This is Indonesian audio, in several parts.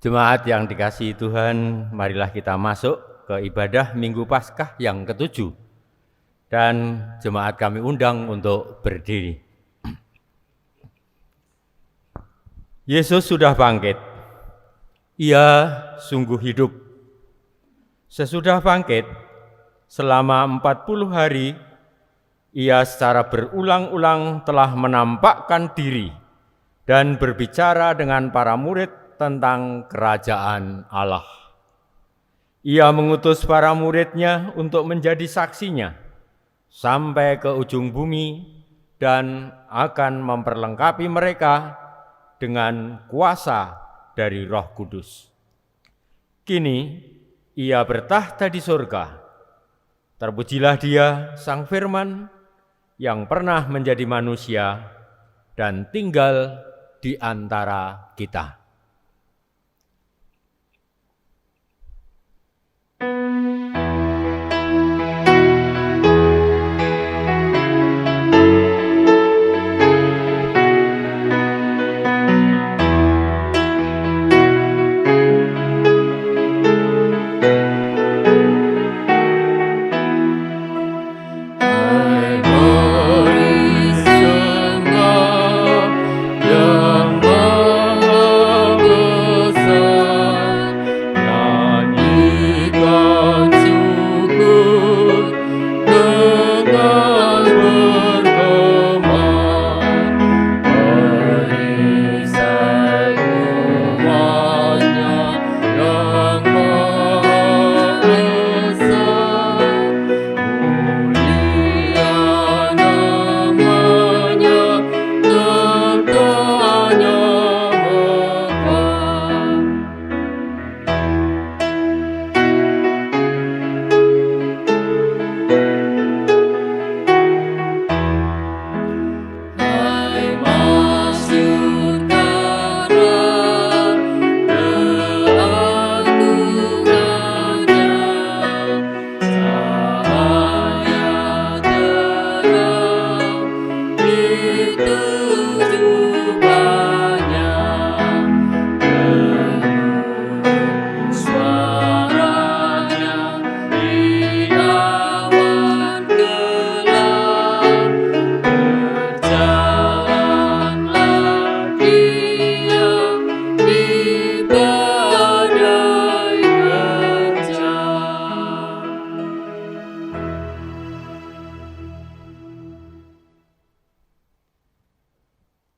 Jemaat yang dikasihi Tuhan, marilah kita masuk ke ibadah Minggu Paskah yang ke-7. Dan jemaat kami undang untuk berdiri. Yesus sudah bangkit. Ia sungguh hidup. Sesudah bangkit, selama 40 hari, ia secara berulang-ulang telah menampakkan diri dan berbicara dengan para murid tentang kerajaan Allah. Ia mengutus para muridnya untuk menjadi saksinya sampai ke ujung bumi dan akan memperlengkapi mereka dengan kuasa dari Roh Kudus. Kini ia bertahta di surga. Terpujilah Dia, Sang Firman, yang pernah menjadi manusia dan tinggal di antara kita.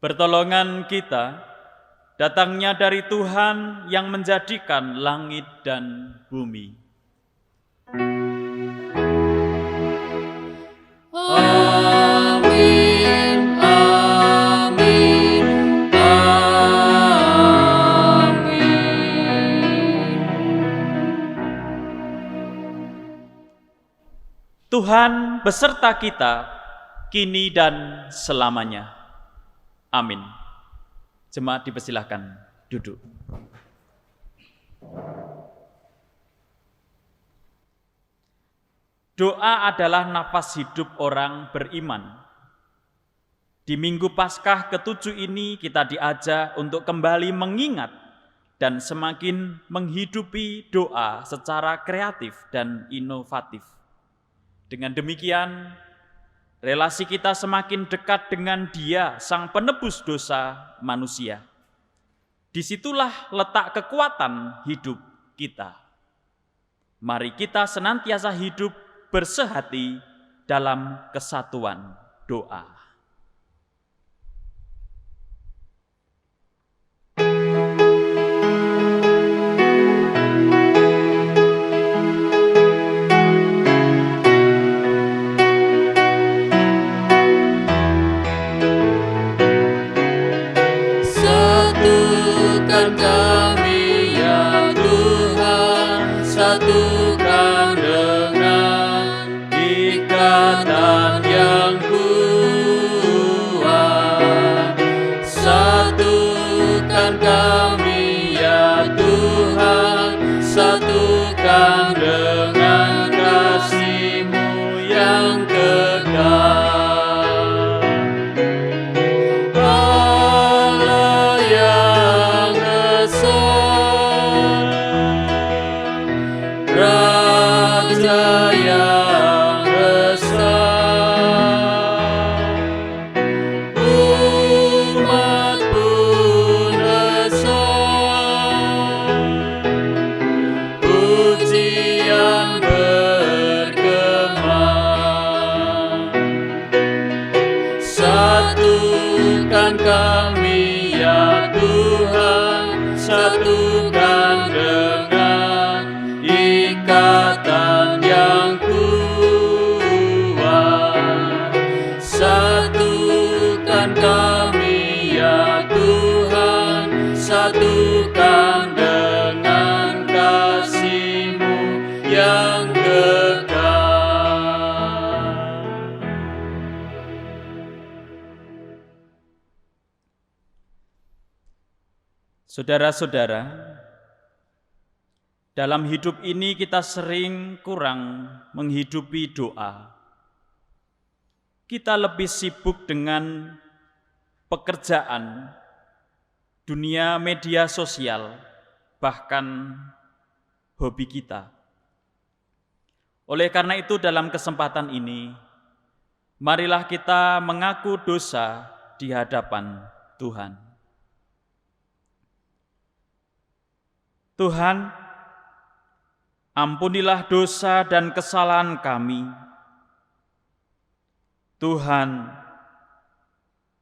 Pertolongan kita datangnya dari Tuhan yang menjadikan langit dan bumi. Amin, amin, amin. Tuhan beserta kita, kini dan selamanya. Amin. Jemaat dipersilahkan duduk. Doa adalah nafas hidup orang beriman. Di Minggu Paskah ke-7 ini kita diajak untuk kembali mengingat dan semakin menghidupi doa secara kreatif dan inovatif. Dengan demikian, relasi kita semakin dekat dengan Dia, Sang Penebus dosa manusia. Disitulah letak kekuatan hidup kita. Mari kita senantiasa hidup bersehati dalam kesatuan doa. Satukan dengan ikatan yang kuat. kami ya Tuhan, satukan dengan ikatan yang kuat. Satukan kami ya Tuhan, satukan dengan kasih-Mu yang kekal. Saudara-saudara, dalam hidup ini kita sering kurang menghidupi doa. Kita lebih sibuk dengan pekerjaan, dunia media sosial, bahkan hobi kita. Oleh karena itu dalam kesempatan ini, marilah kita mengaku dosa di hadapan Tuhan. Tuhan, ampunilah dosa dan kesalahan kami. Tuhan,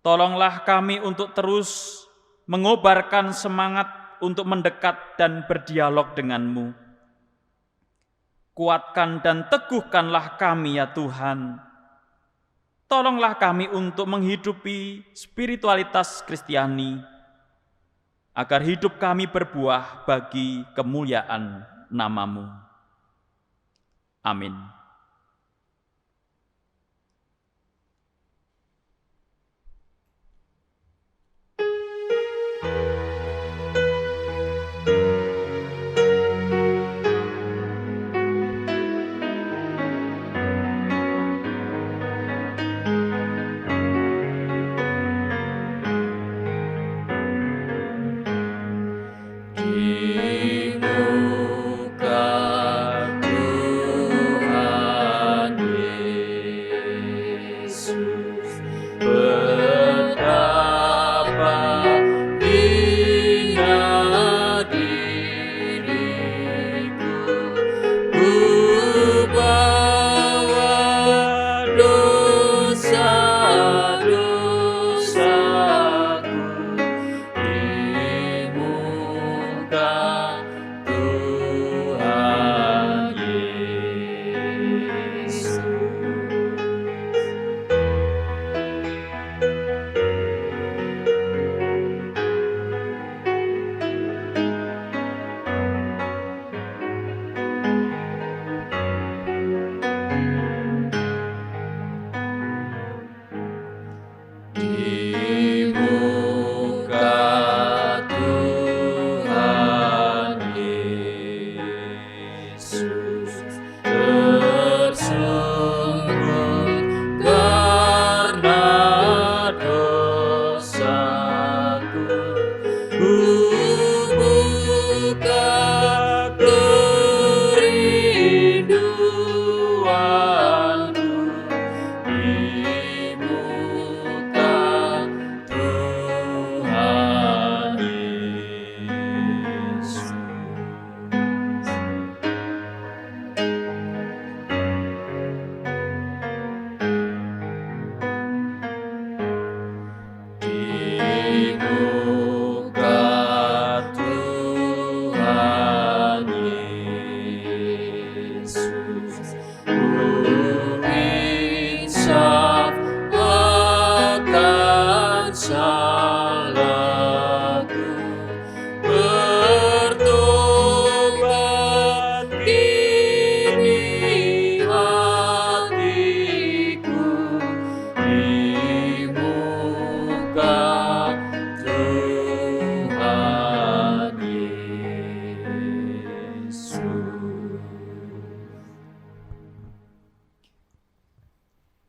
tolonglah kami untuk terus mengobarkan semangat untuk mendekat dan berdialog denganmu. Kuatkan dan teguhkanlah kami ya Tuhan. Tolonglah kami untuk menghidupi spiritualitas Kristiani, agar hidup kami berbuah bagi kemuliaan nama-Mu. Amin.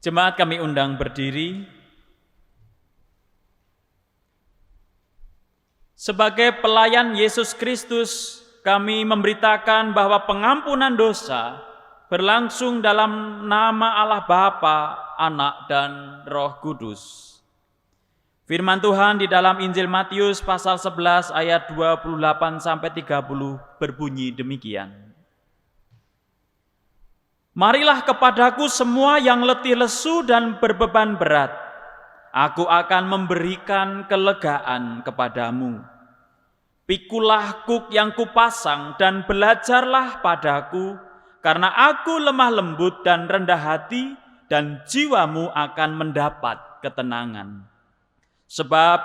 Jemaat kami undang berdiri. Sebagai pelayan Yesus Kristus, kami memberitakan bahwa pengampunan dosa berlangsung dalam nama Allah Bapa, Anak, dan Roh Kudus. Firman Tuhan di dalam Injil Matius pasal 11 ayat 28-30 berbunyi demikian. Marilah kepadaku semua yang letih lesu dan berbeban berat, aku akan memberikan kelegaan kepadamu. Pikulah kuk yang kupasang dan belajarlah padaku, karena aku lemah lembut dan rendah hati, dan jiwamu akan mendapat ketenangan. Sebab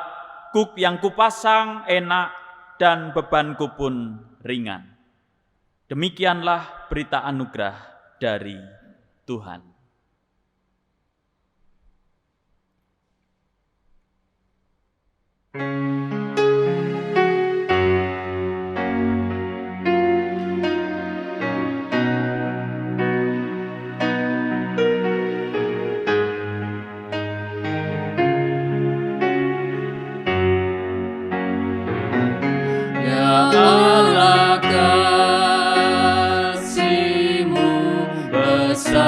kuk yang kupasang enak dan bebanku pun ringan. Demikianlah berita anugerah dari Tuhan. Allah kasih-Mu besar,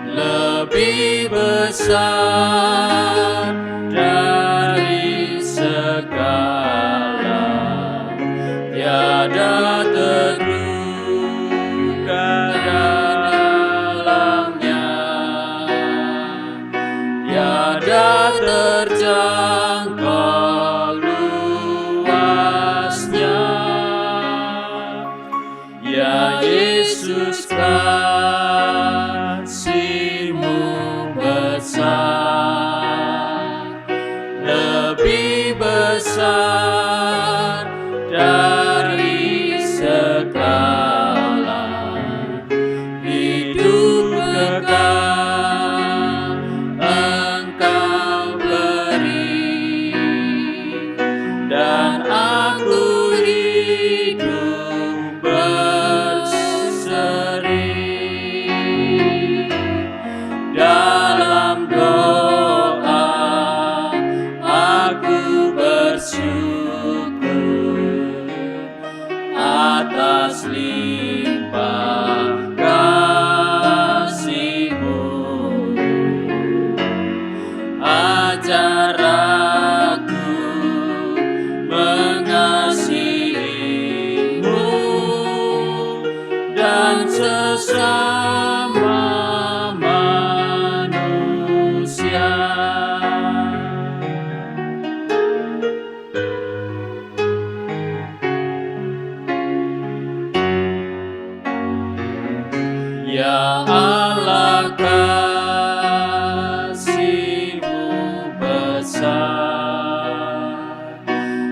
lebih besar dari segala, tiada terduga dalamnya, tiada terjangkau ya Yesus, kasih-Mu besar, lebih besar dari segala, hidup kekal Engkau beri, dan aku hidup dalam doa aku bersyukur atas limpah kasih-Mu. Ajar aku mengasihi-Mu dan sesama manusia. Ya Allah, kasih-Mu besar,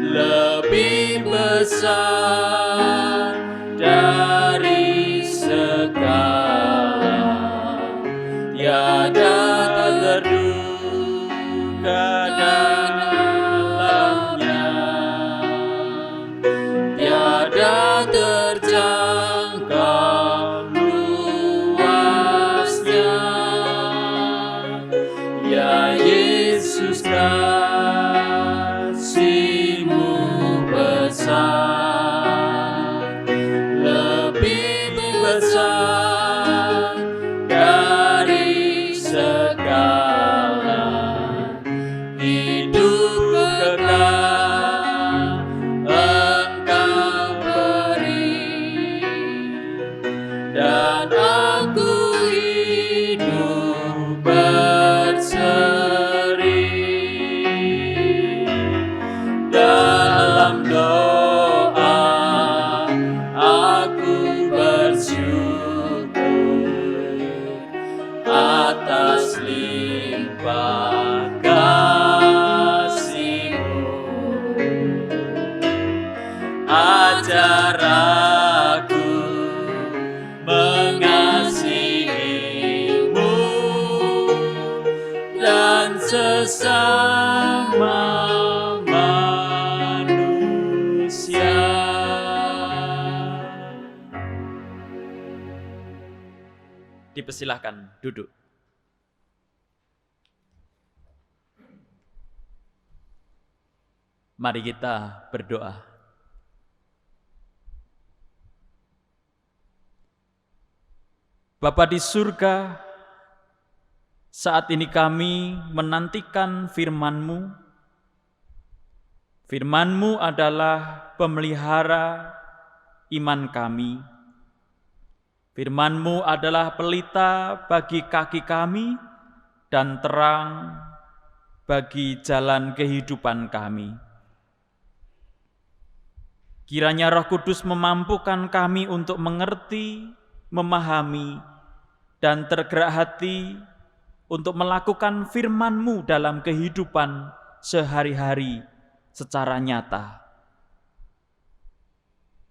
lebih besar dari segala, tiada terduga dalamnya, tiada terjangkau luasnya. Ya Yesus, kasih-Mu besar, lebih besar dari segala, hidup kekal Engkau beri, dan aku hidup berseri dalam doa aku bersyukur atas limpah kasih-Mu. Ajar aku mengasihi-Mu dan sesama manusia. Dipersilahkan duduk. Mari kita berdoa. Bapa di surga, saat ini kami menantikan firman-Mu. Firman-Mu adalah pemelihara iman kami. Firman-Mu adalah pelita bagi kaki kami dan terang bagi jalan kehidupan kami. Kiranya Roh Kudus memampukan kami untuk mengerti, memahami, dan tergerak hati untuk melakukan firman-Mu dalam kehidupan sehari-hari secara nyata.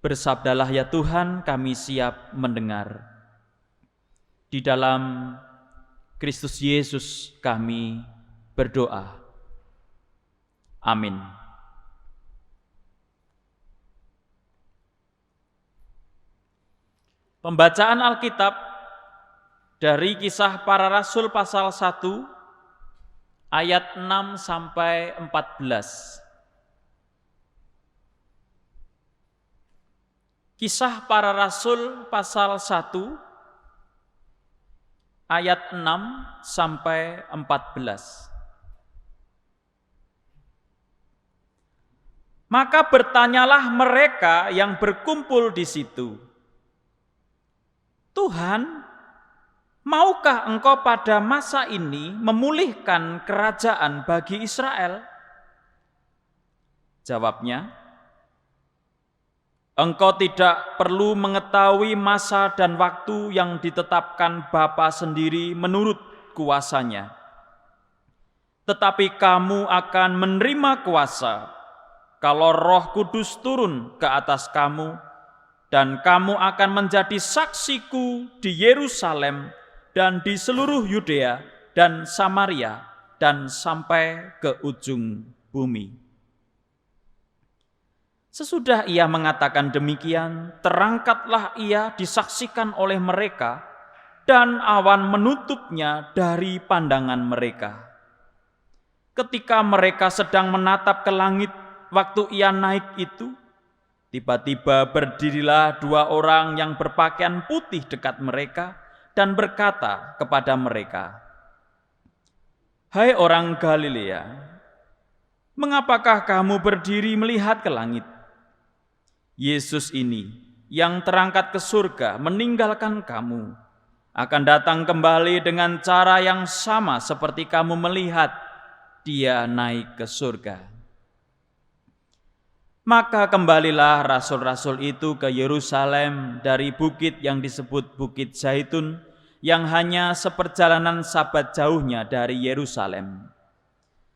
Bersabdalah ya Tuhan, kami siap mendengar. Di dalam Kristus Yesus kami berdoa. Amin. Pembacaan Alkitab dari Kisah Para Rasul pasal 1 ayat 6 sampai 14. Kisah Para Rasul pasal 1 ayat 6 sampai 14. Maka bertanyalah mereka yang berkumpul di situ, Tuhan, maukah Engkau pada masa ini memulihkan kerajaan bagi Israel? Jawabnya, Engkau tidak perlu mengetahui masa dan waktu yang ditetapkan Bapa sendiri menurut kuasanya. Tetapi kamu akan menerima kuasa kalau Roh Kudus turun ke atas kamu, dan kamu akan menjadi saksiku di Yerusalem dan di seluruh Yudea dan Samaria dan sampai ke ujung bumi. Sesudah ia mengatakan demikian, terangkatlah ia disaksikan oleh mereka, dan awan menutupnya dari pandangan mereka. Ketika mereka sedang menatap ke langit waktu ia naik itu, tiba-tiba berdirilah dua orang yang berpakaian putih dekat mereka dan berkata kepada mereka, Hai orang Galilea, mengapakah kamu berdiri melihat ke langit? Yesus ini yang terangkat ke surga meninggalkan kamu, akan datang kembali dengan cara yang sama seperti kamu melihat dia naik ke surga. Maka kembalilah rasul-rasul itu ke Yerusalem dari bukit yang disebut Bukit Zaitun, yang hanya seperjalanan sabat jauhnya dari Yerusalem.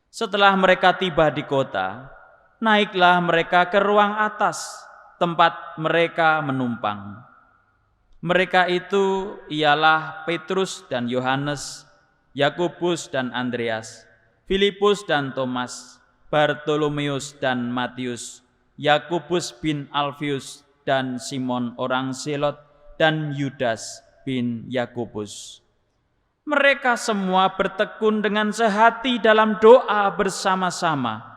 Setelah mereka tiba di kota, naiklah mereka ke ruang atas, tempat mereka menumpang. Mereka itu ialah Petrus dan Yohanes, Yakobus dan Andreas, Filipus dan Thomas, Bartolomeus dan Matius, Yakobus bin Alfius dan Simon orang Zelot, dan Yudas bin Yakobus. Mereka semua bertekun dengan sehati dalam doa bersama-sama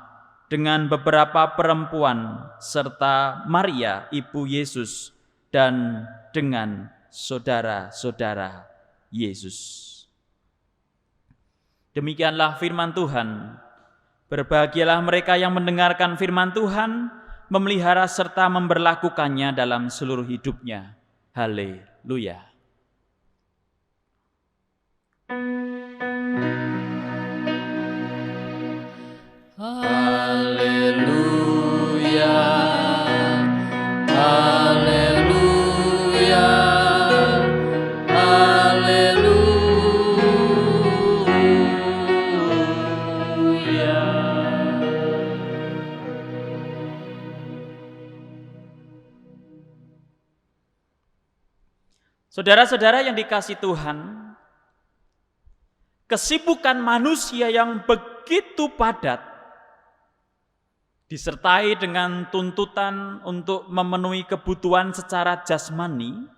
dengan beberapa perempuan serta Maria ibu Yesus dan dengan saudara-saudara Yesus. Demikianlah firman Tuhan. Berbahagialah mereka yang mendengarkan firman Tuhan, memelihara serta memberlakukannya dalam seluruh hidupnya. Haleluya. Haleluya, haleluya, haleluya. Saudara-saudara yang dikasihi Tuhan, kesibukan manusia yang begitu padat disertai dengan tuntutan untuk memenuhi kebutuhan secara jasmani,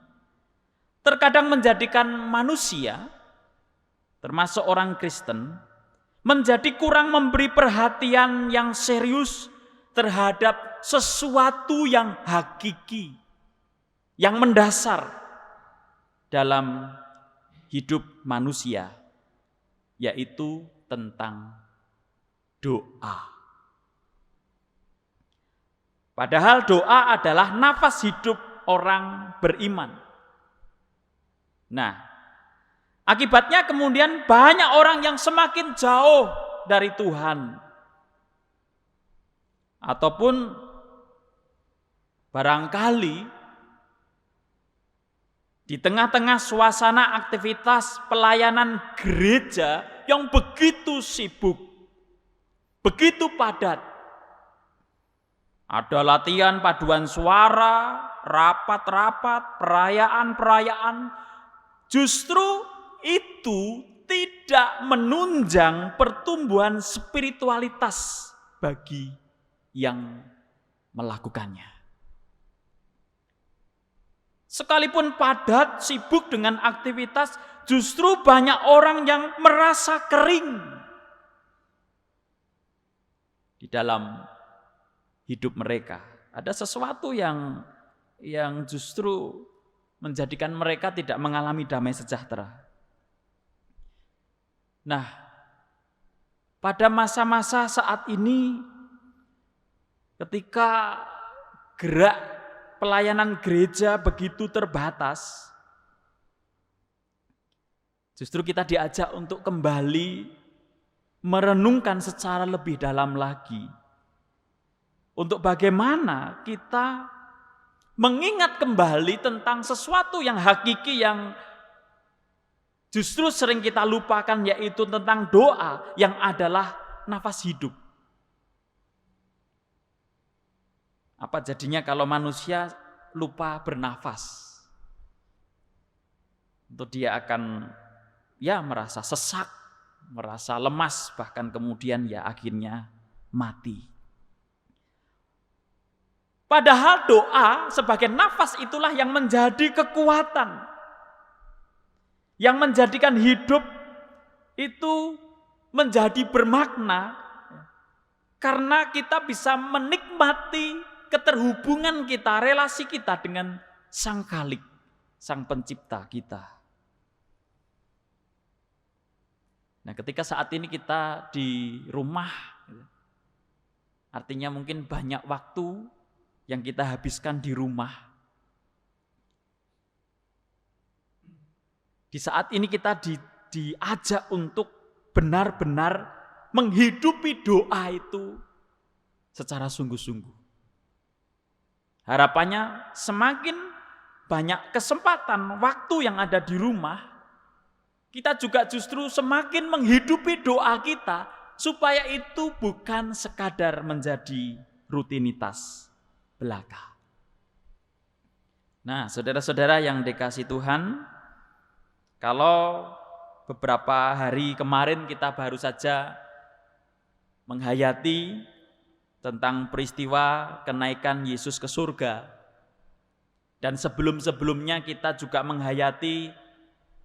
terkadang menjadikan manusia, termasuk orang Kristen, menjadi kurang memberi perhatian yang serius terhadap sesuatu yang hakiki, yang mendasar dalam hidup manusia, yaitu tentang doa. Padahal doa adalah nafas hidup orang beriman. Nah, Akibatnya kemudian banyak orang yang semakin jauh dari Tuhan. Ataupun barangkali di tengah-tengah suasana aktivitas pelayanan gereja yang begitu sibuk, begitu padat. Ada latihan paduan suara, rapat-rapat, perayaan-perayaan. Justru itu tidak menunjang pertumbuhan spiritualitas bagi yang melakukannya. Sekalipun padat, sibuk dengan aktivitas, justru banyak orang yang merasa kering di dalam hidup mereka. Ada sesuatu yang justru menjadikan mereka tidak mengalami damai sejahtera. Nah, pada masa-masa saat ini, ketika gerak pelayanan gereja begitu terbatas, justru kita diajak untuk kembali merenungkan secara lebih dalam lagi untuk bagaimana kita mengingat kembali tentang sesuatu yang hakiki yang justru sering kita lupakan, yaitu tentang doa yang adalah nafas hidup. Apa jadinya kalau manusia lupa bernafas? Tentu dia akan merasa sesak, merasa lemas, bahkan kemudian akhirnya mati. Padahal doa sebagai nafas itulah yang menjadi kekuatan, yang menjadikan hidup itu menjadi bermakna, karena kita bisa menikmati keterhubungan kita, relasi kita dengan Sang Khalik, Sang Pencipta kita. Nah, ketika saat ini kita di rumah, artinya mungkin banyak waktu yang kita habiskan di rumah. Di saat ini kita diajak untuk benar-benar menghidupi doa itu secara sungguh-sungguh. Harapannya semakin banyak kesempatan waktu yang ada di rumah, kita juga justru semakin menghidupi doa kita, supaya itu bukan sekadar menjadi rutinitas belaka. Nah, saudara-saudara yang dikasihi Tuhan, kalau beberapa hari kemarin kita baru saja menghayati tentang peristiwa kenaikan Yesus ke surga, dan sebelum-sebelumnya kita juga menghayati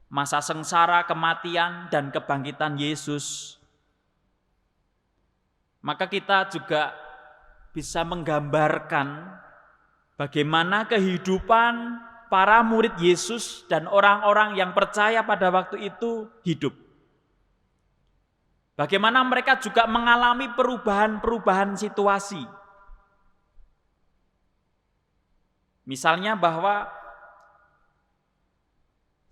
masa sengsara, kematian, dan kebangkitan Yesus, maka kita juga bisa menggambarkan bagaimana kehidupan para murid Yesus dan orang-orang yang percaya pada waktu itu hidup. Bagaimana mereka juga mengalami perubahan-perubahan situasi. Misalnya bahwa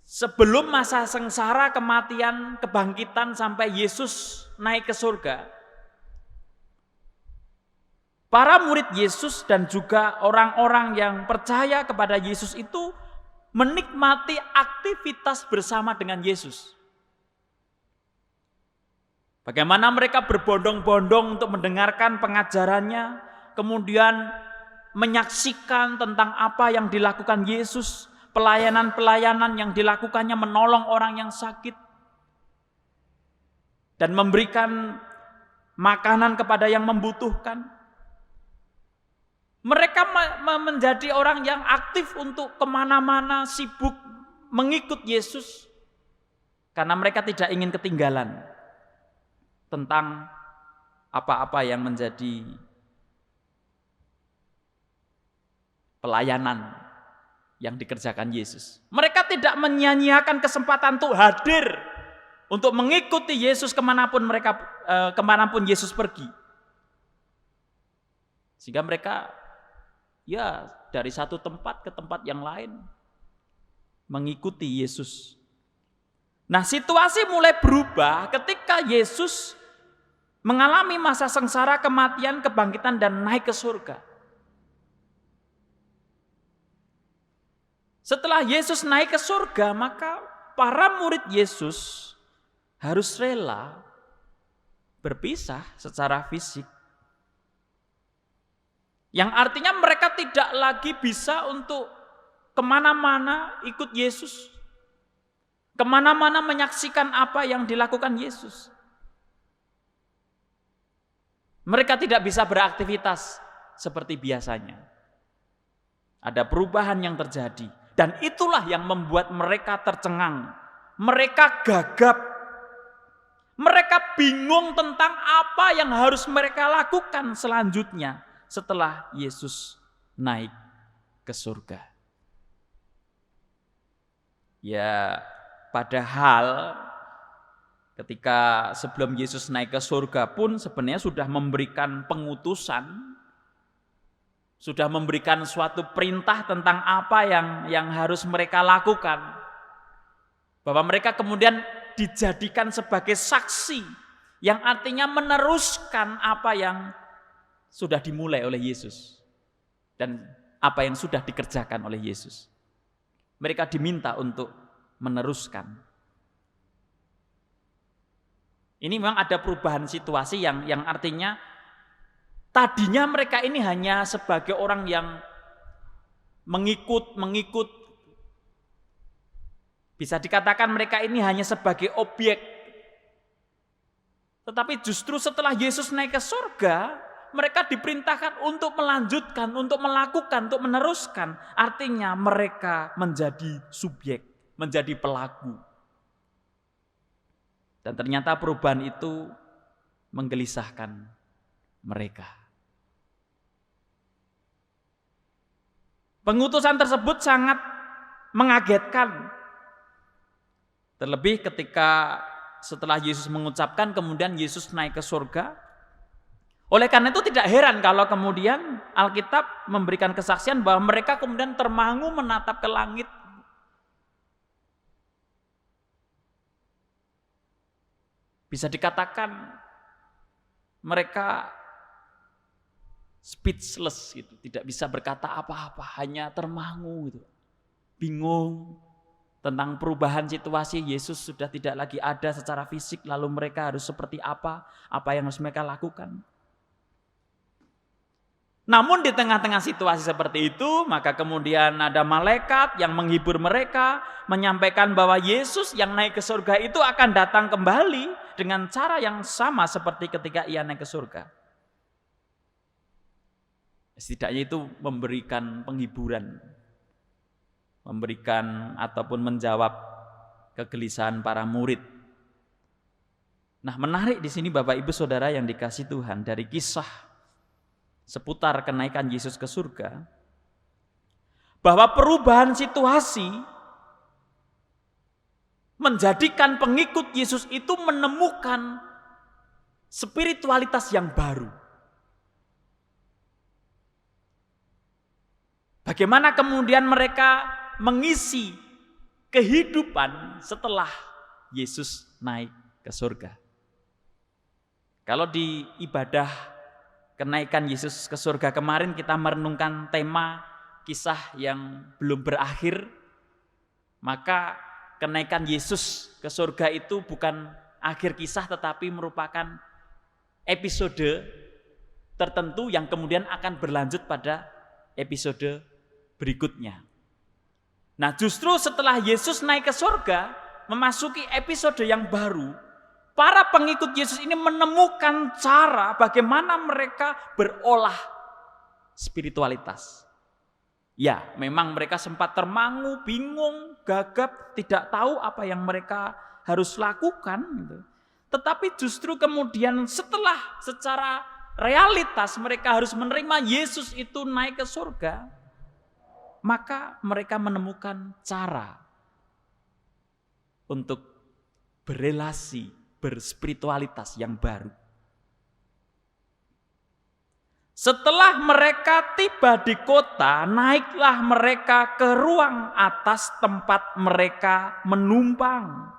sebelum masa sengsara, kematian, kebangkitan sampai Yesus naik ke surga, para murid Yesus dan juga orang-orang yang percaya kepada Yesus itu menikmati aktivitas bersama dengan Yesus. Bagaimana mereka berbondong-bondong untuk mendengarkan pengajarannya, kemudian menyaksikan tentang apa yang dilakukan Yesus, pelayanan-pelayanan yang dilakukannya menolong orang yang sakit, dan memberikan makanan kepada yang membutuhkan. Mereka menjadi orang yang aktif untuk kemana-mana, sibuk mengikut Yesus, karena mereka tidak ingin ketinggalan tentang apa-apa yang menjadi pelayanan yang dikerjakan Yesus. Mereka tidak menyia-nyiakan kesempatan untuk hadir, untuk mengikuti Yesus kemanapun Yesus pergi. Sehingga mereka dari satu tempat ke tempat yang lain mengikuti Yesus. Nah, situasi mulai berubah ketika Yesus mengalami masa sengsara, kematian, kebangkitan, dan naik ke surga. Setelah Yesus naik ke surga, maka para murid Yesus harus rela berpisah secara fisik. Yang artinya mereka tidak lagi bisa untuk kemana-mana ikut Yesus. Kemana-mana menyaksikan apa yang dilakukan Yesus. Mereka tidak bisa beraktivitas seperti biasanya. Ada perubahan yang terjadi. Dan itulah yang membuat mereka tercengang. Mereka gagap. Mereka bingung tentang apa yang harus mereka lakukan selanjutnya setelah Yesus naik ke surga. Ya, padahal ketika sebelum Yesus naik ke surga pun sebenarnya sudah memberikan pengutusan, sudah memberikan suatu perintah tentang apa yang harus mereka lakukan. Bahwa mereka kemudian dijadikan sebagai saksi, yang artinya meneruskan apa yang sudah dimulai oleh Yesus dan apa yang sudah dikerjakan oleh Yesus. Mereka diminta untuk meneruskan. Ini memang ada perubahan situasi yang artinya tadinya mereka ini hanya sebagai orang yang mengikut. Bisa dikatakan mereka ini hanya sebagai objek. Tetapi justru setelah Yesus naik ke surga, mereka diperintahkan untuk melanjutkan, untuk melakukan, untuk meneruskan. Artinya mereka menjadi subjek, menjadi pelaku. Dan ternyata perubahan itu menggelisahkan mereka. Pengutusan tersebut sangat mengagetkan. Terlebih ketika setelah Yesus mengucapkan, kemudian Yesus naik ke surga. Oleh karena itu tidak heran kalau kemudian Alkitab memberikan kesaksian bahwa mereka kemudian termangu menatap ke langit. Bisa dikatakan mereka speechless gitu, tidak bisa berkata apa-apa, hanya termangu gitu. Bingung tentang perubahan situasi. Yesus sudah tidak lagi ada secara fisik, lalu mereka harus seperti apa yang harus mereka lakukan. Namun di tengah-tengah situasi seperti itu, maka kemudian ada malaikat yang menghibur mereka, menyampaikan bahwa Yesus yang naik ke surga itu akan datang kembali dengan cara yang sama seperti ketika ia naik ke surga. Setidaknya itu memberikan penghiburan, memberikan ataupun menjawab kegelisahan para murid. Nah, menarik di sini Bapak Ibu Saudara yang dikasihi Tuhan, dari kisah seputar kenaikan Yesus ke surga, bahwa perubahan situasi menjadikan pengikut Yesus itu menemukan spiritualitas yang baru. Bagaimana kemudian mereka mengisi kehidupan setelah Yesus naik ke surga. Kalau di ibadah kenaikan Yesus ke surga kemarin kita merenungkan tema kisah yang belum berakhir, maka kenaikan Yesus ke surga itu bukan akhir kisah tetapi merupakan episode tertentu yang kemudian akan berlanjut pada episode berikutnya. Nah, justru setelah Yesus naik ke surga, memasuki episode yang baru, para pengikut Yesus ini menemukan cara bagaimana mereka berolah spiritualitas. Ya, memang mereka sempat termangu, bingung, gagap, tidak tahu apa yang mereka harus lakukan. Tetapi justru kemudian setelah secara realitas mereka harus menerima Yesus itu naik ke surga, maka mereka menemukan cara untuk berelasi, berspiritualitas yang baru. Setelah mereka tiba di kota, naiklah mereka ke ruang atas tempat mereka menumpang.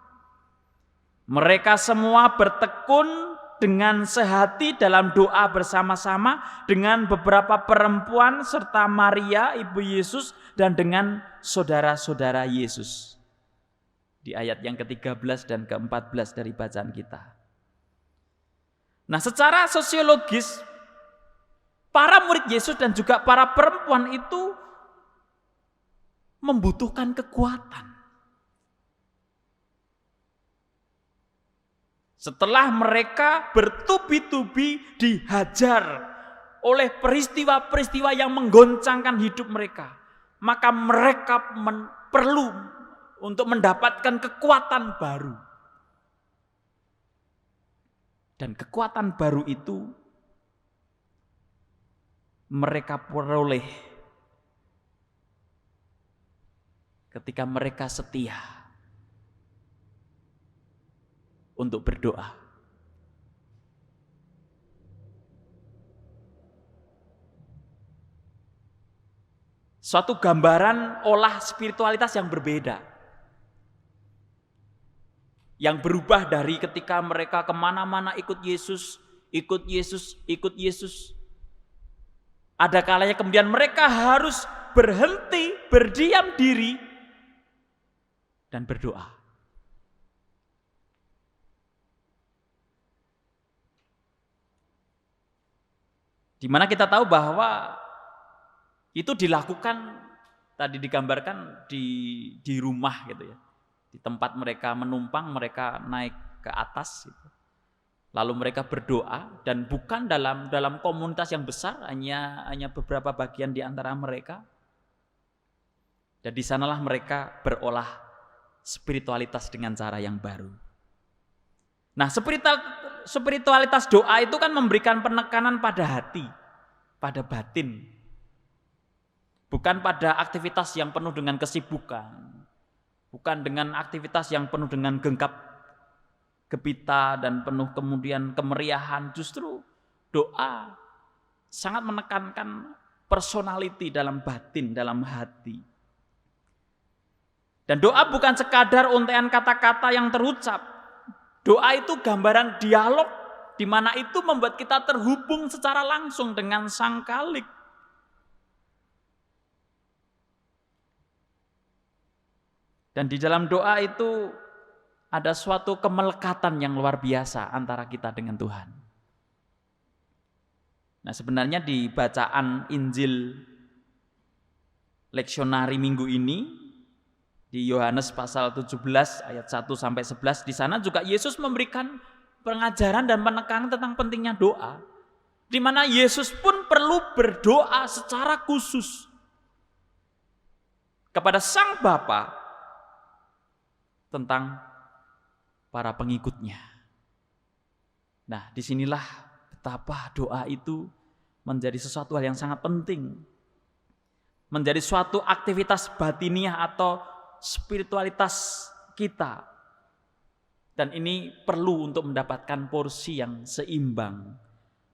Mereka semua bertekun dengan sehati dalam doa bersama-sama dengan beberapa perempuan serta Maria ibu Yesus dan dengan saudara-saudara Yesus. Di ayat yang ke-13 dan ke-14 dari bacaan kita. Nah, secara sosiologis para murid Yesus dan juga para perempuan itu membutuhkan kekuatan. Setelah mereka bertubi-tubi dihajar oleh peristiwa-peristiwa yang menggoncangkan hidup mereka, maka mereka perlu untuk mendapatkan kekuatan baru. Dan kekuatan baru itu mereka peroleh ketika mereka setia untuk berdoa. Suatu gambaran olah spiritualitas yang berbeda. Yang berubah dari ketika mereka kemana-mana ikut Yesus, ikut Yesus, ikut Yesus. Ada kalanya kemudian mereka harus berhenti, berdiam diri, dan berdoa. Di mana kita tahu bahwa itu dilakukan, tadi digambarkan di rumah gitu ya. Di tempat mereka menumpang, mereka naik ke atas gitu. Lalu mereka berdoa dan bukan dalam komunitas yang besar, hanya beberapa bagian di antara mereka. Dan di sanalah mereka berolah spiritualitas dengan cara yang baru. Nah, spiritualitas doa itu kan memberikan penekanan pada hati, pada batin. Bukan pada aktivitas yang penuh dengan kesibukan. Bukan dengan aktivitas yang penuh dengan genggam gempita dan penuh kemudian kemeriahan. Justru doa sangat menekankan personality dalam batin, dalam hati. Dan doa bukan sekadar untaian kata-kata yang terucap. Doa itu gambaran dialog, di mana itu membuat kita terhubung secara langsung dengan Sang Khalik. Dan di dalam doa itu ada suatu kemelekatan yang luar biasa antara kita dengan Tuhan. Nah, sebenarnya di bacaan Injil leksionari minggu ini, di Yohanes pasal 17 ayat 1 sampai 11, di sana juga Yesus memberikan pengajaran dan penekanan tentang pentingnya doa, di mana Yesus pun perlu berdoa secara khusus kepada Sang Bapa tentang para pengikutnya. Nah, disinilah betapa doa itu menjadi sesuatu hal yang sangat penting, menjadi suatu aktivitas batiniah atau spiritualitas kita. Dan ini perlu untuk mendapatkan porsi yang seimbang,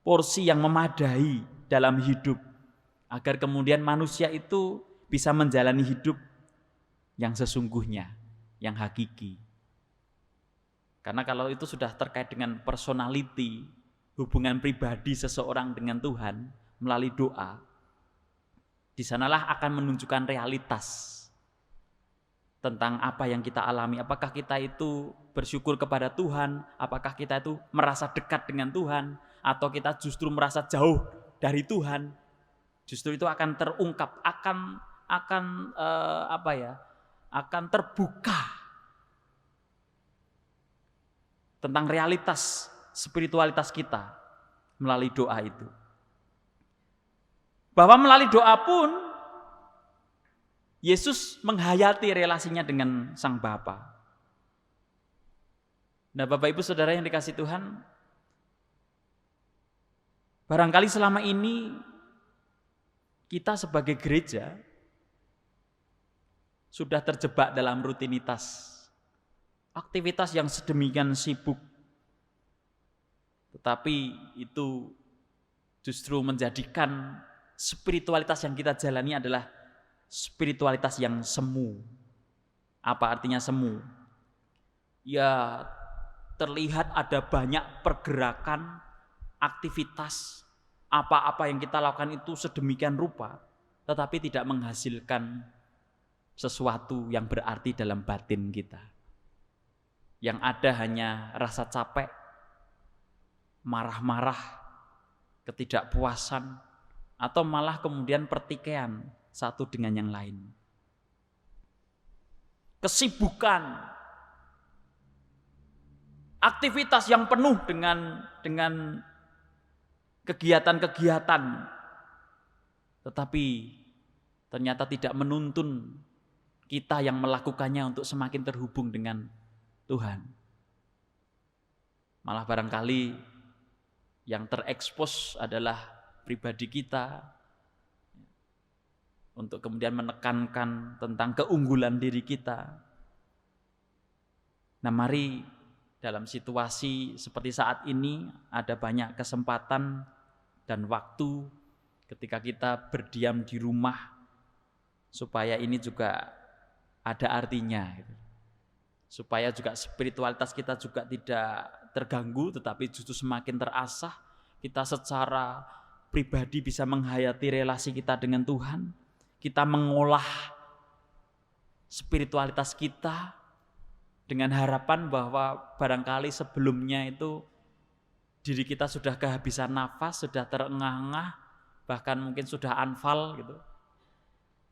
porsi yang memadai dalam hidup, agar kemudian manusia itu bisa menjalani hidup yang sesungguhnya, yang hakiki. Karena kalau itu sudah terkait dengan personality, hubungan pribadi seseorang dengan Tuhan melalui doa, di sanalah akan menunjukkan realitas tentang apa yang kita alami. Apakah kita itu bersyukur kepada Tuhan, apakah kita itu merasa dekat dengan Tuhan, atau kita justru merasa jauh dari Tuhan. Justru itu akan terungkap, akan terbuka tentang realitas spiritualitas kita melalui doa itu. Bahwa melalui doa pun Yesus menghayati relasinya dengan Sang Bapa. Nah, Bapak Ibu Saudara yang dikasihi Tuhan, barangkali selama ini kita sebagai gereja sudah terjebak dalam rutinitas, aktivitas yang sedemikian sibuk, tetapi itu justru menjadikan spiritualitas yang kita jalani adalah spiritualitas yang semu. Apa artinya semu? Ya, terlihat ada banyak pergerakan, aktivitas, apa-apa yang kita lakukan itu sedemikian rupa, tetapi tidak menghasilkan sesuatu yang berarti dalam batin kita. Yang ada hanya rasa capek, marah-marah, ketidakpuasan, atau malah kemudian pertikaian satu dengan yang lain. Kesibukan, aktivitas yang penuh dengan kegiatan-kegiatan, tetapi ternyata tidak menuntun kita yang melakukannya untuk semakin terhubung dengan Tuhan. Malah barangkali yang terekspos adalah pribadi kita untuk kemudian menekankan tentang keunggulan diri kita. Nah, mari dalam situasi seperti saat ini ada banyak kesempatan dan waktu ketika kita berdiam di rumah supaya ini juga ada artinya, supaya juga spiritualitas kita juga tidak terganggu tetapi justru semakin terasah, kita secara pribadi bisa menghayati relasi kita dengan Tuhan, kita mengolah spiritualitas kita dengan harapan bahwa barangkali sebelumnya itu diri kita sudah kehabisan nafas, sudah terengah-engah, bahkan mungkin sudah anfal gitu.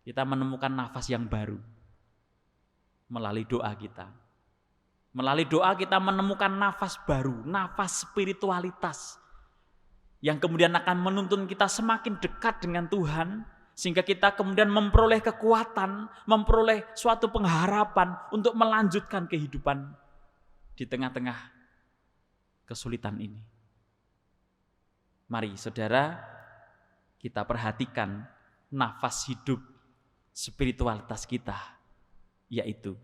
Kita menemukan nafas yang baru melalui doa kita. Melalui doa kita menemukan nafas baru, nafas spiritualitas yang kemudian akan menuntun kita semakin dekat dengan Tuhan, sehingga kita kemudian memperoleh kekuatan, memperoleh suatu pengharapan untuk melanjutkan kehidupan di tengah-tengah kesulitan ini. Mari saudara, kita perhatikan nafas hidup spiritualitas kita, yaitu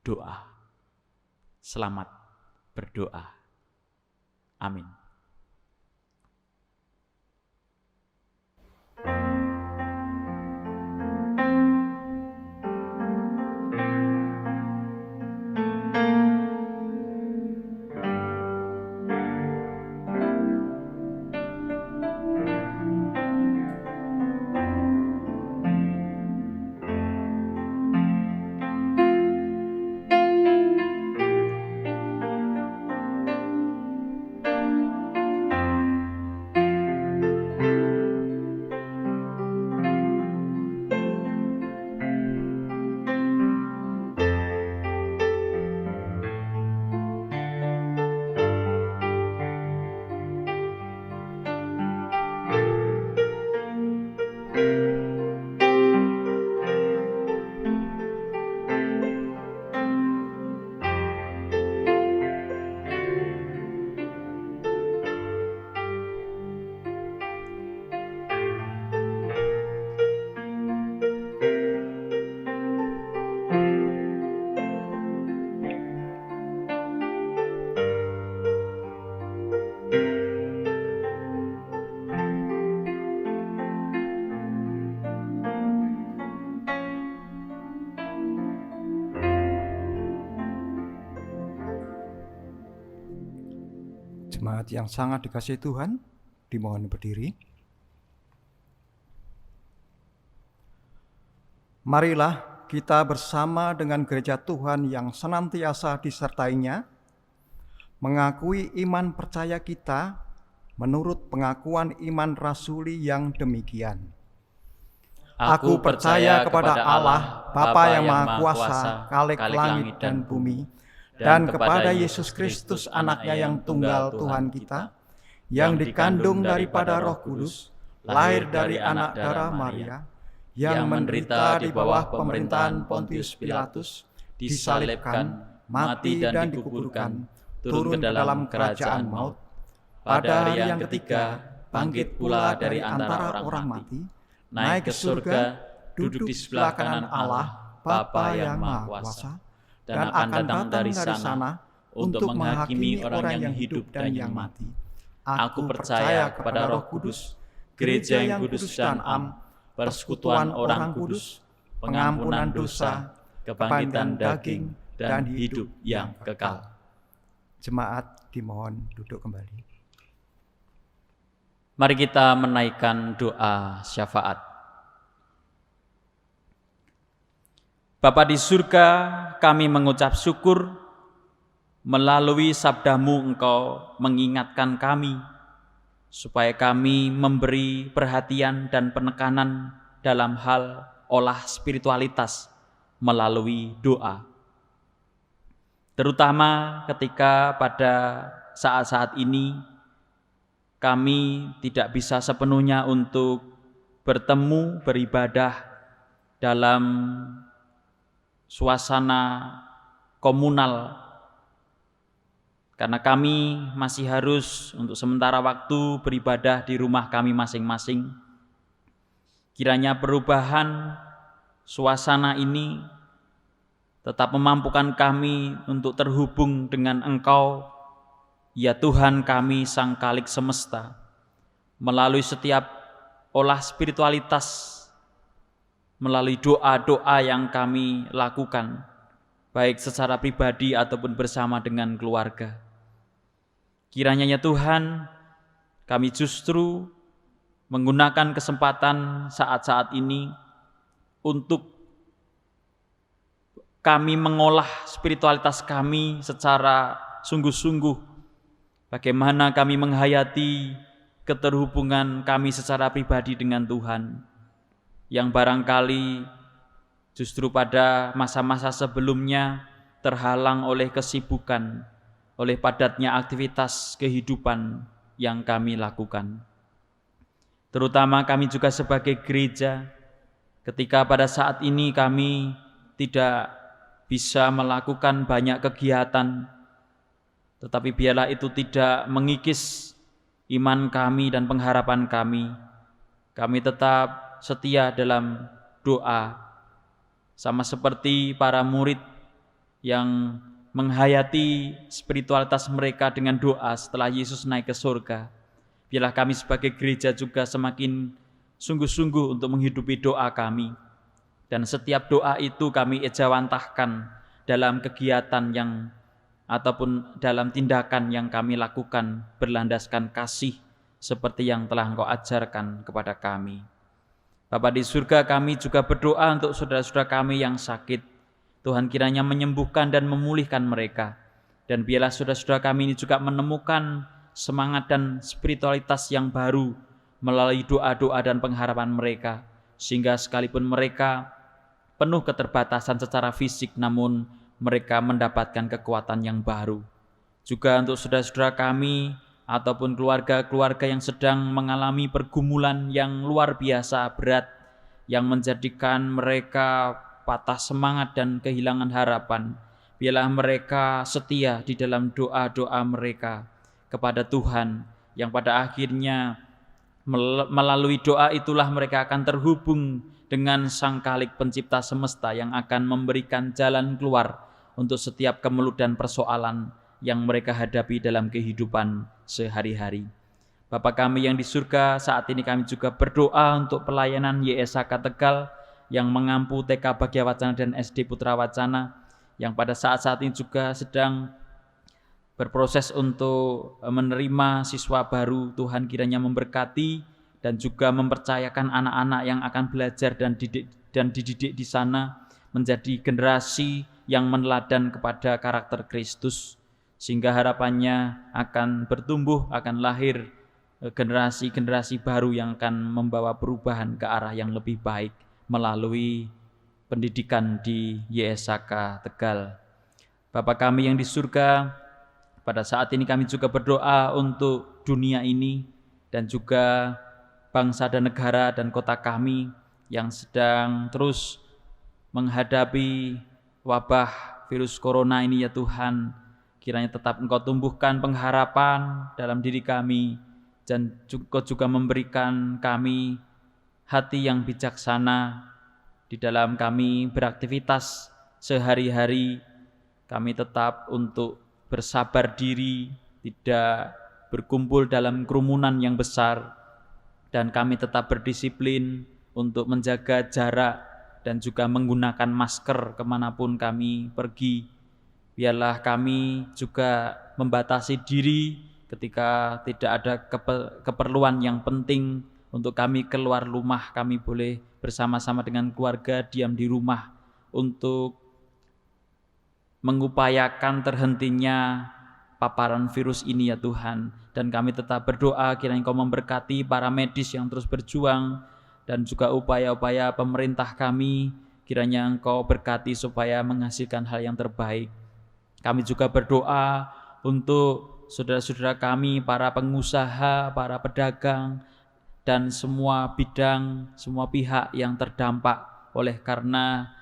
doa. Selamat berdoa. Amin. Jemaat yang sangat dikasihi Tuhan, dimohon berdiri. Marilah kita bersama dengan gereja Tuhan yang senantiasa disertainya, mengakui iman percaya kita menurut pengakuan iman rasuli yang demikian. Aku percaya kepada Allah, Bapa yang Maha Kuasa, Khalik langit dan bumi, dan kepada Yesus Kristus anaknya yang tunggal Tuhan kita, yang dikandung daripada Roh Kudus, lahir dari anak darah Maria, yang menderita di bawah pemerintahan Pontius Pilatus, disalibkan, mati dan dikuburkan, turun ke dalam kerajaan maut. Pada hari yang ketiga, bangkit pula dari antara orang mati, naik ke surga, duduk di sebelah kanan Allah, Bapa yang Maha Kuasa, dan akan datang dari sana untuk menghakimi orang yang hidup dan yang mati. Aku percaya kepada Roh Kudus, gereja yang kudus dan am, persekutuan orang kudus, pengampunan dosa, kebangkitan daging, dan hidup yang kekal. Jemaat dimohon duduk kembali. Mari kita menaikkan doa syafaat. Bapa di surga, kami mengucap syukur melalui sabdamu Engkau mengingatkan kami supaya kami memberi perhatian dan penekanan dalam hal olah spiritualitas melalui doa. Terutama ketika pada saat-saat ini kami tidak bisa sepenuhnya untuk bertemu, beribadah dalam suasana komunal, karena kami masih harus untuk sementara waktu beribadah di rumah kami masing-masing. Kiranya perubahan suasana ini tetap memampukan kami untuk terhubung dengan Engkau, ya Tuhan kami Sang Khalik semesta, melalui setiap olah spiritualitas, melalui doa-doa yang kami lakukan, baik secara pribadi ataupun bersama dengan keluarga. Kiranya ya Tuhan, kami justru menggunakan kesempatan saat-saat ini untuk kami mengolah spiritualitas kami secara sungguh-sungguh. Bagaimana kami menghayati keterhubungan kami secara pribadi dengan Tuhan, yang barangkali justru pada masa-masa sebelumnya terhalang oleh kesibukan, oleh padatnya aktivitas kehidupan yang kami lakukan. Terutama kami juga sebagai gereja, ketika pada saat ini kami tidak bisa melakukan banyak kegiatan, tetapi biarlah itu tidak mengikis iman kami dan pengharapan kami. Kami tetap setia dalam doa, sama seperti para murid yang menghayati spiritualitas mereka dengan doa setelah Yesus naik ke surga. Biarlah kami sebagai gereja juga semakin sungguh-sungguh untuk menghidupi doa kami. Dan setiap doa itu kami ejawantahkan dalam kegiatan yang ataupun dalam tindakan yang kami lakukan berlandaskan kasih seperti yang telah Engkau ajarkan kepada kami. Bapa di surga, kami juga berdoa untuk saudara-saudara kami yang sakit. Tuhan kiranya menyembuhkan dan memulihkan mereka. Dan biarlah saudara-saudara kami ini juga menemukan semangat dan spiritualitas yang baru melalui doa-doa dan pengharapan mereka, sehingga sekalipun mereka penuh keterbatasan secara fisik, namun mereka mendapatkan kekuatan yang baru. Juga untuk saudara-saudara kami ataupun keluarga-keluarga yang sedang mengalami pergumulan yang luar biasa berat, yang menjadikan mereka patah semangat dan kehilangan harapan. Biarlah mereka setia di dalam doa-doa mereka kepada Tuhan, yang pada akhirnya melalui doa itulah mereka akan terhubung dengan Sang Khalik pencipta semesta yang akan memberikan jalan keluar untuk setiap kemelut dan persoalan yang mereka hadapi dalam kehidupan sehari-hari. Bapa kami yang di surga, saat ini kami juga berdoa untuk pelayanan YSAK Tegal yang mengampu TK Bagya Wacana dan SD Putra Wacana, yang pada saat-saat ini juga sedang berproses untuk menerima siswa baru. Tuhan kiranya memberkati dan juga mempercayakan anak-anak yang akan belajar dan dididik di sana menjadi generasi yang meneladan kepada karakter Kristus, sehingga harapannya akan bertumbuh, akan lahir generasi-generasi baru yang akan membawa perubahan ke arah yang lebih baik melalui pendidikan di YSAK Tegal. Bapa kami yang di surga, pada saat ini kami juga berdoa untuk dunia ini dan juga bangsa dan negara dan kota kami yang sedang terus menghadapi wabah virus corona ini ya Tuhan. Kiranya tetap Engkau tumbuhkan pengharapan dalam diri kami dan Engkau juga memberikan kami hati yang bijaksana di dalam kami beraktivitas sehari-hari. Kami tetap untuk bersabar diri, tidak berkumpul dalam kerumunan yang besar, dan kami tetap berdisiplin untuk menjaga jarak dan juga menggunakan masker kemanapun kami pergi. Biarlah kami juga membatasi diri ketika tidak ada keperluan yang penting untuk kami keluar rumah. Kami boleh bersama-sama dengan keluarga diam di rumah untuk mengupayakan terhentinya paparan virus ini ya Tuhan. Dan kami tetap berdoa kiranya Engkau memberkati para medis yang terus berjuang dan juga upaya-upaya pemerintah kami, kiranya Engkau berkati supaya menghasilkan hal yang terbaik. Kami juga berdoa untuk saudara-saudara kami, para pengusaha, para pedagang, dan semua bidang, semua pihak yang terdampak oleh karena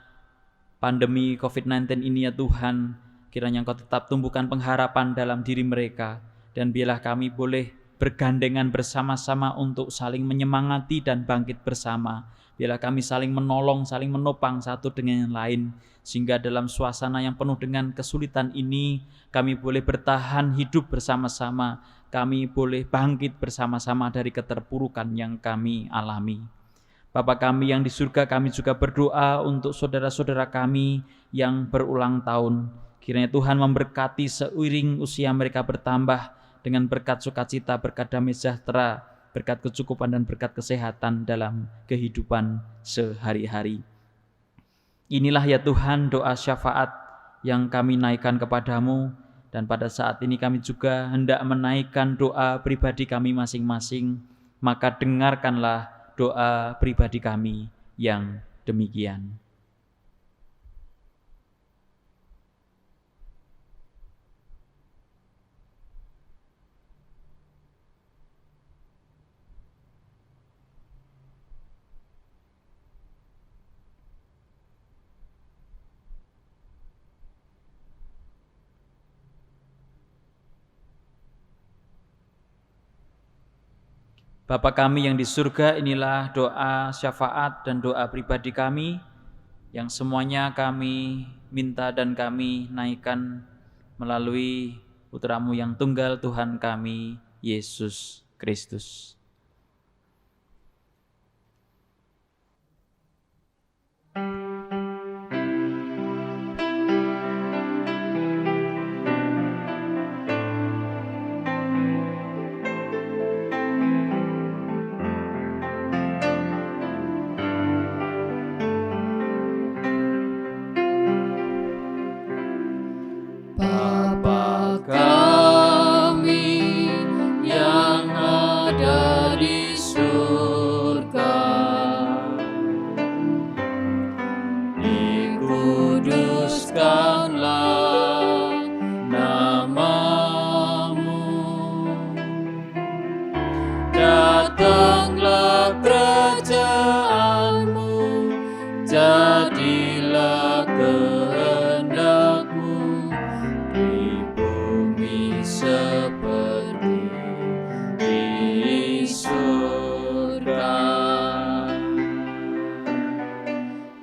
pandemi COVID-19 ini ya Tuhan. Kiranya Engkau tetap tumbuhkan pengharapan dalam diri mereka, dan biarlah kami boleh bergandengan bersama-sama untuk saling menyemangati dan bangkit bersama. Biarlah kami saling menolong, saling menopang satu dengan yang lain, sehingga dalam suasana yang penuh dengan kesulitan ini, kami boleh bertahan hidup bersama-sama, kami boleh bangkit bersama-sama dari keterpurukan yang kami alami. Bapa kami yang di surga, kami juga berdoa untuk saudara-saudara kami yang berulang tahun. Kiranya Tuhan memberkati seiring usia mereka bertambah dengan berkat sukacita, berkat damai sejahtera, berkat kecukupan dan berkat kesehatan dalam kehidupan sehari-hari. Inilah ya Tuhan doa syafaat yang kami naikkan kepadamu, dan pada saat ini kami juga hendak menaikkan doa pribadi kami masing-masing. Maka dengarkanlah doa pribadi kami yang demikian. Bapa kami yang di surga, inilah doa syafaat dan doa pribadi kami yang semuanya kami minta dan kami naikkan melalui Putra-Mu yang tunggal, Tuhan kami, Yesus Kristus. Bapa kami yang ada di surga, dikuduskanlah nama-Mu, datanglah kerajaan-Mu, jadilah kehendak-Mu di bumi seperti di surga.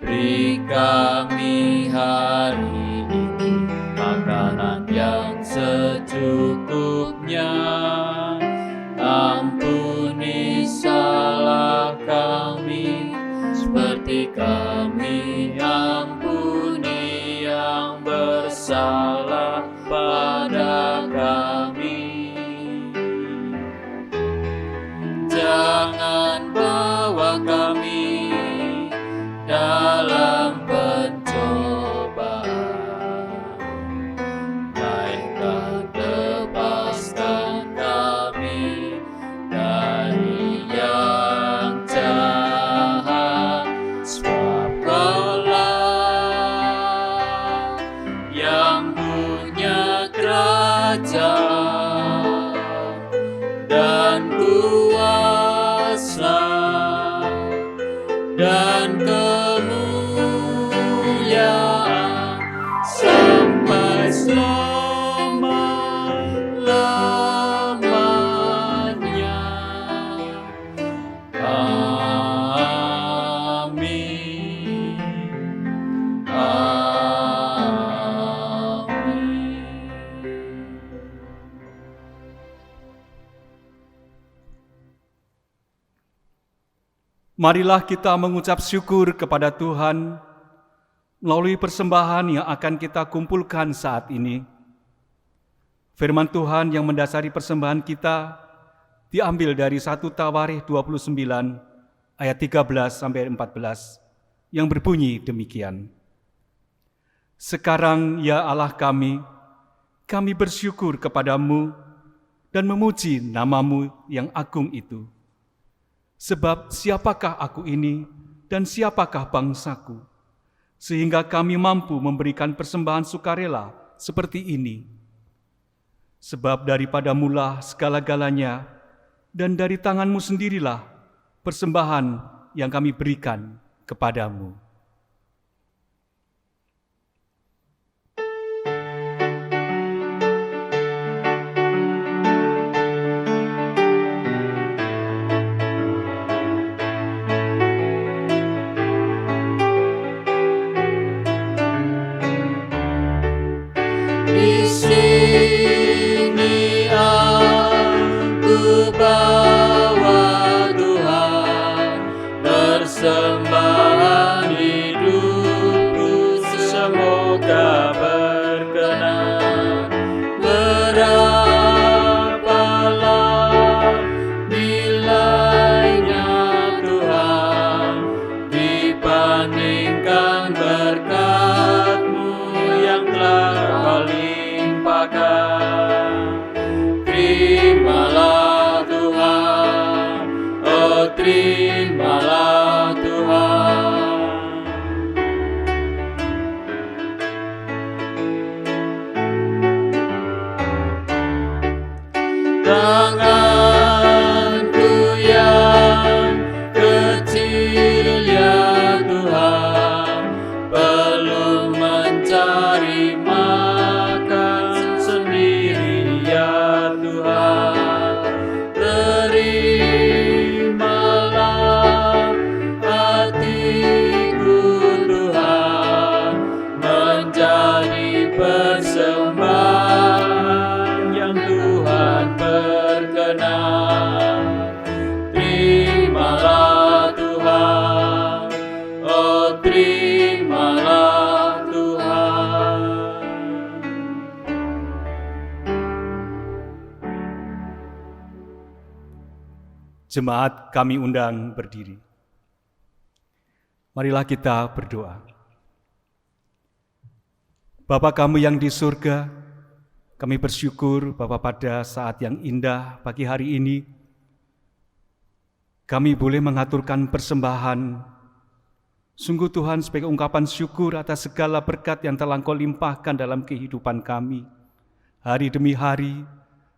Beri kami hari ini makanan yang secukupnya. Ampuni salah kami seperti kami ampuni yang bersalah pada kami. Jangan bawa kami dalam pencobaan, melainkan lepaskan kami dari yang jahat. Sebab Kaulah yang punya kerajaan dan kuasa dan kemuliaan sampai selama-lamanya. Amin. Amin. Marilah kita mengucap syukur kepada Tuhan melalui persembahan yang akan kita kumpulkan saat ini. Firman Tuhan yang mendasari persembahan kita diambil dari 1 Tawarikh 29 ayat 13 sampai 14 yang berbunyi demikian. Sekarang ya Allah kami bersyukur kepadamu dan memuji namamu yang agung itu. Sebab siapakah aku ini dan siapakah bangsaku, sehingga kami mampu memberikan persembahan sukarela seperti ini. Sebab daripadamulah segala-galanya, dan dari tanganmu sendirilah persembahan yang kami berikan kepadamu. Di sini aku bawa Tuhan, persembahan hidupku semoga berkenan. Berapalah nilainya Tuhan dibandingkan berkat-Mu yang telah Kau limpahkan. Terimalah Tuhan, oh terimalah Tuhan. Tanganku yang kecil ya Tuhan, belum mencari makan sendiri ya Tuhan. Terimalah hatiku Tuhan, menjadi persembahan yang Tuhan berkenan. Terimalah Tuhan, oh terimalah Tuhan. Jemaat kami undang berdiri. Marilah kita berdoa. Bapa kami yang di surga, kami bersyukur bahwa pada saat yang indah pagi hari ini, kami boleh mengaturkan persembahan. Sungguh Tuhan, sebagai ungkapan syukur atas segala berkat yang telah Engkau limpahkan dalam kehidupan kami. Hari demi hari,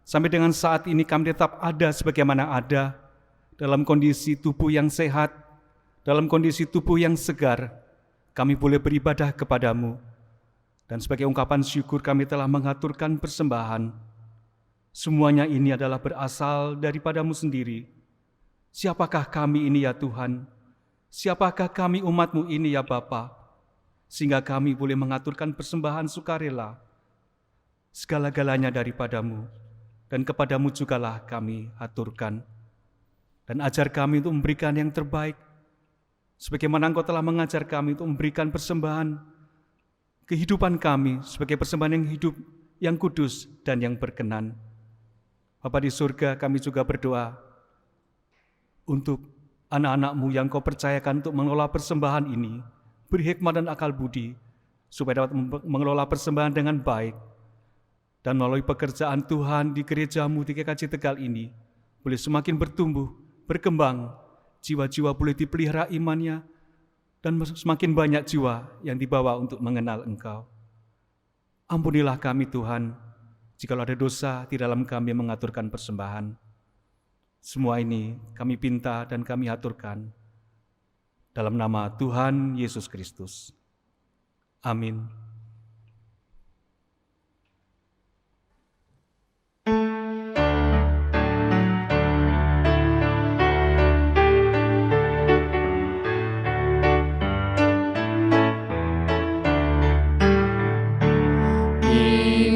sampai dengan saat ini kami tetap ada sebagaimana ada, dalam kondisi tubuh yang sehat, dalam kondisi tubuh yang segar, kami boleh beribadah kepadamu. Dan sebagai ungkapan syukur kami telah mengaturkan persembahan. Semuanya ini adalah berasal daripadamu sendiri. Siapakah kami ini ya Tuhan? Siapakah kami umat-Mu ini ya Bapa? Sehingga kami boleh mengaturkan persembahan sukarela. Segala-galanya daripadamu, dan kepadamu jugalah kami aturkan. Dan ajar kami untuk memberikan yang terbaik, sebagaimana Engkau telah mengajar kami untuk memberikan persembahan kehidupan kami sebagai persembahan yang hidup, yang kudus, dan yang berkenan. Bapa di surga, kami juga berdoa untuk anak-anak-Mu yang Kau percayakan untuk mengelola persembahan ini, beri hikmat dan akal budi, supaya dapat mengelola persembahan dengan baik, dan melalui pekerjaan Tuhan di gereja-Mu di GKJ Tegal ini, boleh semakin bertumbuh, berkembang, jiwa-jiwa boleh dipelihara imannya, dan semakin banyak jiwa yang dibawa untuk mengenal Engkau. Ampunilah kami Tuhan, jika ada dosa di dalam kami mengaturkan persembahan. Semua ini kami pinta dan kami aturkan dalam nama Tuhan Yesus Kristus. Amin.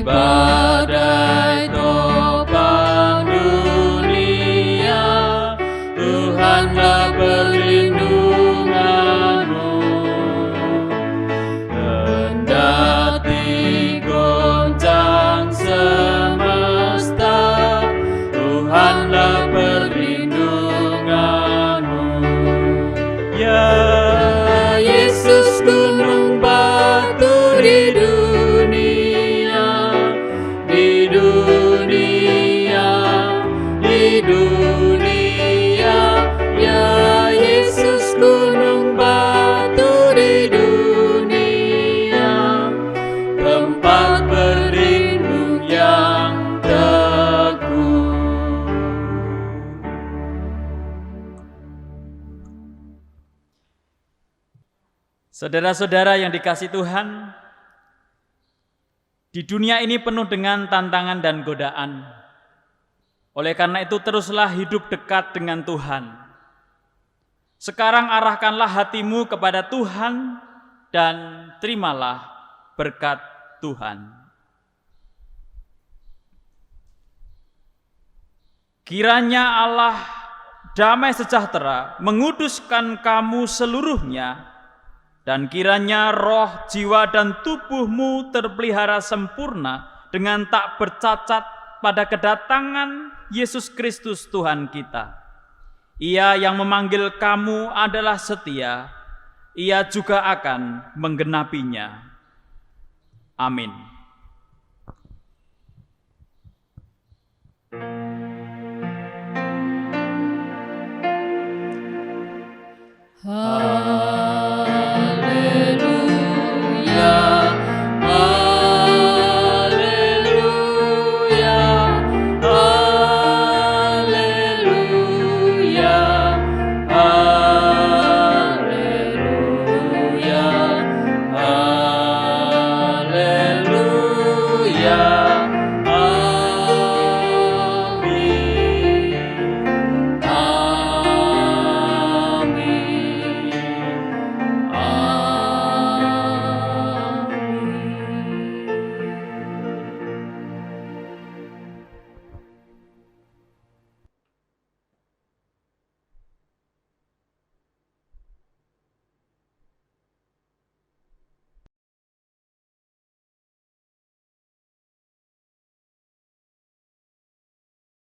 Badai topang dunia, Tuhanlah perlindunganmu. Rendah Saudara-saudara yang dikasihi Tuhan, di dunia ini penuh dengan tantangan dan godaan. Oleh karena itu teruslah hidup dekat dengan Tuhan. Sekarang arahkanlah hatimu kepada Tuhan dan terimalah berkat Tuhan. Kiranya Allah damai sejahtera menguduskan kamu seluruhnya, dan kiranya roh, jiwa, dan tubuhmu terpelihara sempurna dengan tak bercacat pada kedatangan Yesus Kristus Tuhan kita. Ia yang memanggil kamu adalah setia, Ia juga akan menggenapinya. Amin.